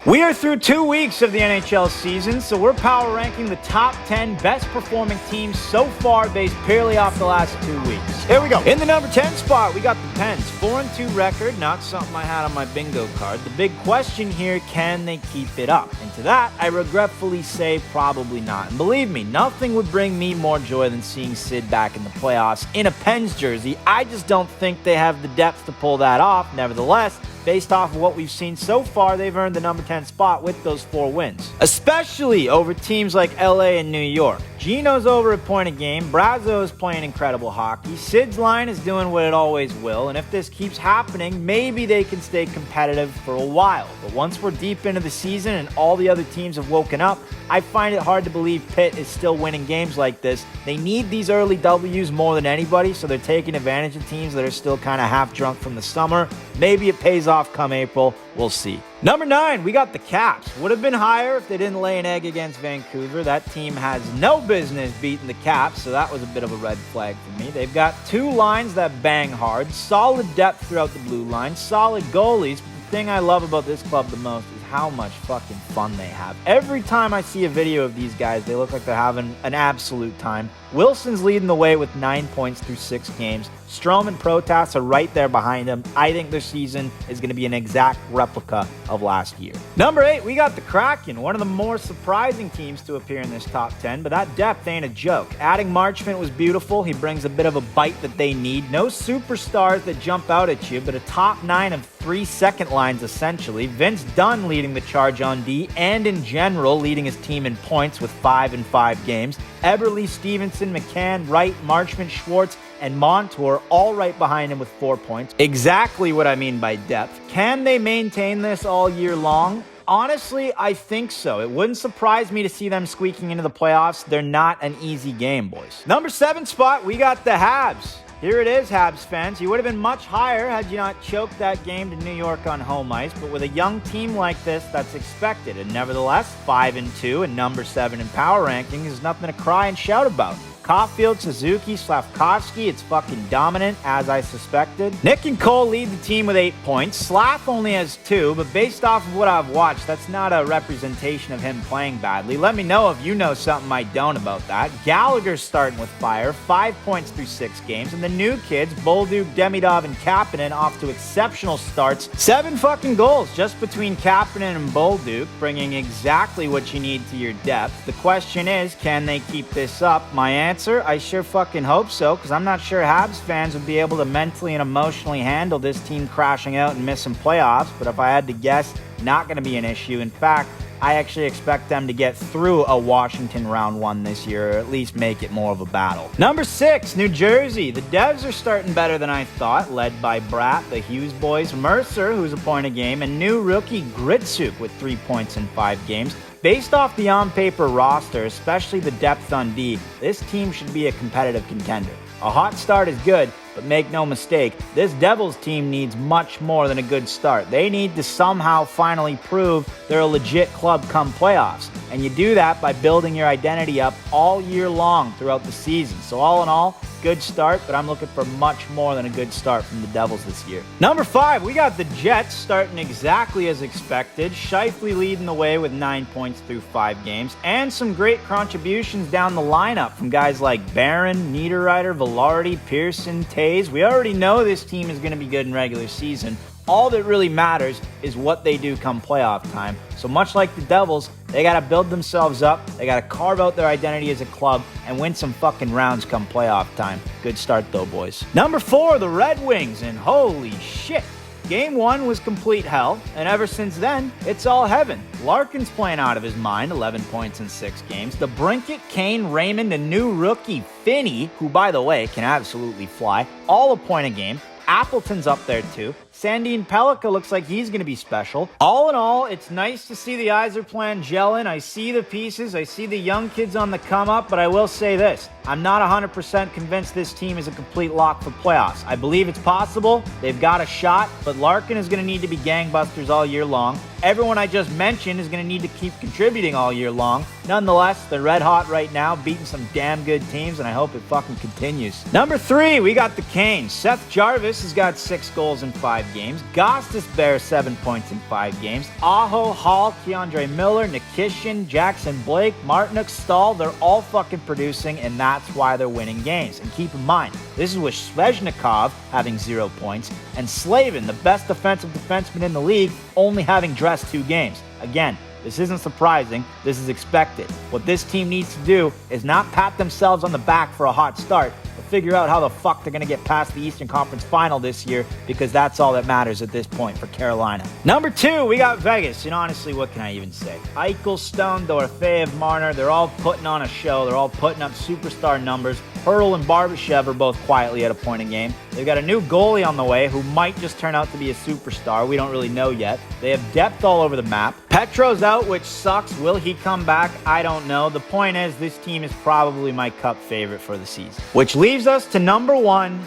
We are through 2 weeks of the NHL season, so we're power ranking the top 10 best performing teams so far based purely off the last 2 weeks. Here we go. In the number 10 spot, we got the Pens. 4-2 record, not something I had on my bingo card. The big question here, can they keep it up? And to that, I regretfully say probably not. And believe me, nothing would bring me more joy than seeing Sid back in the playoffs in a Pens jersey. I just don't think they have the depth to pull that off. Nevertheless, based off of what we've seen so far, they've earned the number 10 spot with those 4 wins, especially over teams like LA and New York. Gino's over a point a game. Brazo is playing incredible hockey. Sid's line is doing what it always will, and if this keeps happening, maybe they can stay competitive for a while. But once we're deep into the season and all the other teams have woken up, I find it hard to believe Pitt is still winning games like this. They need these early W's more than anybody, so they're taking advantage of teams that are still kind of half drunk from the summer. Maybe it pays off come April. We'll see. Number 9, we got the Caps. Would have been higher if they didn't lay an egg against Vancouver. That team has no business beating the Caps, so that was a bit of a red flag for me. They've got 2 lines that bang hard, solid depth throughout the blue line, solid goalies. But the thing I love about this club the most is how much fucking fun they have. Every time I see a video of these guys, they look like they're having an absolute time. Wilson's leading the way with 9 points through 6 games. Strom and Protas are right there behind him. I think their season is going to be an exact replica of last year. Number 8, we got the Kraken, one of the more surprising teams to appear in this top 10, but that depth ain't a joke. Adding Marchment was beautiful. He brings a bit of a bite that they need. No superstars that jump out at you, but a top 9 of 3 second lines essentially. Vince Dunn leading the charge on D and in general leading his team in points with 5 in 5 games. Eberle, Stevenson, McCann, Wright, Marchment, Schwartz, and Montour all right behind him with 4 points. Exactly what I mean by depth. Can they maintain this all year long? Honestly, I think so. It wouldn't surprise me to see them squeaking into the playoffs. They're not an easy game, boys. Number 7 spot, we got the Habs. Here it is, Habs fans. You would have been much higher had you not choked that game to New York on home ice, but with a young team like this, that's expected. And nevertheless, 5-2 and number 7 in power ranking is nothing to cry and shout about. Caulfield, Suzuki, Slavkovsky, it's fucking dominant, as I suspected. Nick and Cole lead the team with 8 points. Slav only has 2, but based off of what I've watched, that's not a representation of him playing badly. Let me know if you know something I don't about that. Gallagher's starting with fire, 5 points through 6 games, and the new kids, Bolduc, Demidov, and Kapanen, off to exceptional starts. 7 fucking goals just between Kapanen and Bolduc, bringing exactly what you need to your depth. The question is, can they keep this up? My answer, I sure fucking hope so, because I'm not sure Habs fans would be able to mentally and emotionally handle this team crashing out and missing playoffs, but if I had to guess, not going to be an issue. In fact, I actually expect them to get through a Washington round 1 this year, or at least make it more of a battle. Number 6, New Jersey. The Devs are starting better than I thought, led by Bratt, the Hughes boys, Mercer, who's a point a game, and new rookie Gritsuk with 3 points in 5 games. Based off the on-paper roster, especially the depth on D, this team should be a competitive contender. A hot start is good, but make no mistake, this Devils team needs much more than a good start. They need to somehow finally prove they're a legit club come playoffs. And you do that by building your identity up all year long throughout the season. So all in all, good start, but I'm looking for much more than a good start from the Devils this year. Number 5, we got the Jets starting exactly as expected. Scheifele leading the way with 9 points through 5 games, and some great contributions down the lineup from guys like Barron, Niederreiter, Velarde, Pearson, Tays. We already know this team is going to be good in regular season. All that really matters is what they do come playoff time. So much like the Devils, they got to build themselves up, they got to carve out their identity as a club, and win some fucking rounds come playoff time. Good start though, boys. Number 4, the Red Wings, and holy shit. Game 1 was complete hell, and ever since then, it's all heaven. Larkin's playing out of his mind, 11 points in 6 games. The Brinket, Kane, Raymond, and new rookie Finney, who by the way can absolutely fly, all a point a game. Appleton's up there too. Sandin Pellikka looks like he's going to be special. All in all, it's nice to see the Yzer plan gelling. I see the pieces. I see the young kids on the come up, but I will say this. I'm not 100% convinced this team is a complete lock for playoffs. I believe it's possible. They've got a shot, but Larkin is going to need to be gangbusters all year long. Everyone I just mentioned is going to need to keep contributing all year long. Nonetheless, they're red hot right now, beating some damn good teams, and I hope it fucking continues. Number 3, we got the Canes. Seth Jarvis has got 6 goals in 5 games. Gostis bears 7 points in 5 games. Aho, Hall, Keandre Miller, Nikishin, Jackson Blake, Martinook, Stahl, they're all fucking producing, and that's why they're winning games. And keep in mind, this is with Svechnikov having 0 points, and Slavin, the best defensive defenseman in the league, only having dressed 2 games. Again, this isn't surprising. This is expected. What this team needs to do is not pat themselves on the back for a hot start, but figure out how the fuck they're going to get past the Eastern Conference Final this year, because that's all that matters at this point for Carolina. Number 2, we got Vegas. And honestly, what can I even say? Eichel, Stone, Dorofeyev, Marner, they're all putting on a show. They're all putting up superstar numbers. Hurdle and Barbashev are both quietly at a point in game. They've got a new goalie on the way who might just turn out to be a superstar. We don't really know yet. They have depth all over the map. Petro's out, which sucks. Will he come back? I don't know. The point is, this team is probably my cup favorite for the season. Which leaves us to number 1,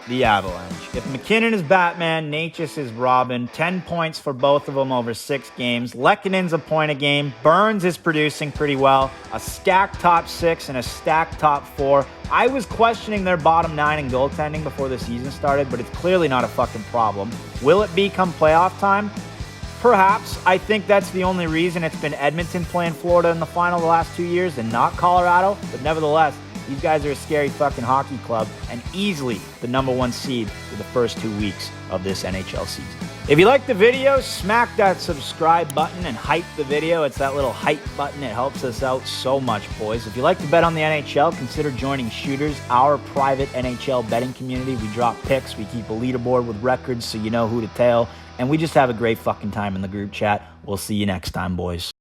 the Avalanche. If McKinnon is Batman, Natchez is Robin. 10 points for both of them over 6 games. Lekkonen's a point a game. Burns is producing pretty well. A stacked top 6 and a stacked top 4. I was questioning their bottom 9 in goaltending before the season started, but it's clearly not a fucking problem. Will it be come playoff time? Perhaps. I think that's the only reason it's been Edmonton playing Florida in the final the last 2 years and not Colorado. But nevertheless, these guys are a scary fucking hockey club and easily the number 1 seed for the first 2 weeks of this NHL season. If you like the video, smack that subscribe button and hype the video. It's that little hype button. It helps us out so much, boys. If you like to bet on the NHL, consider joining Shooters, our private NHL betting community. We drop picks. We keep a leaderboard with records so you know who to tail. And we just have a great fucking time in the group chat. We'll see you next time, boys.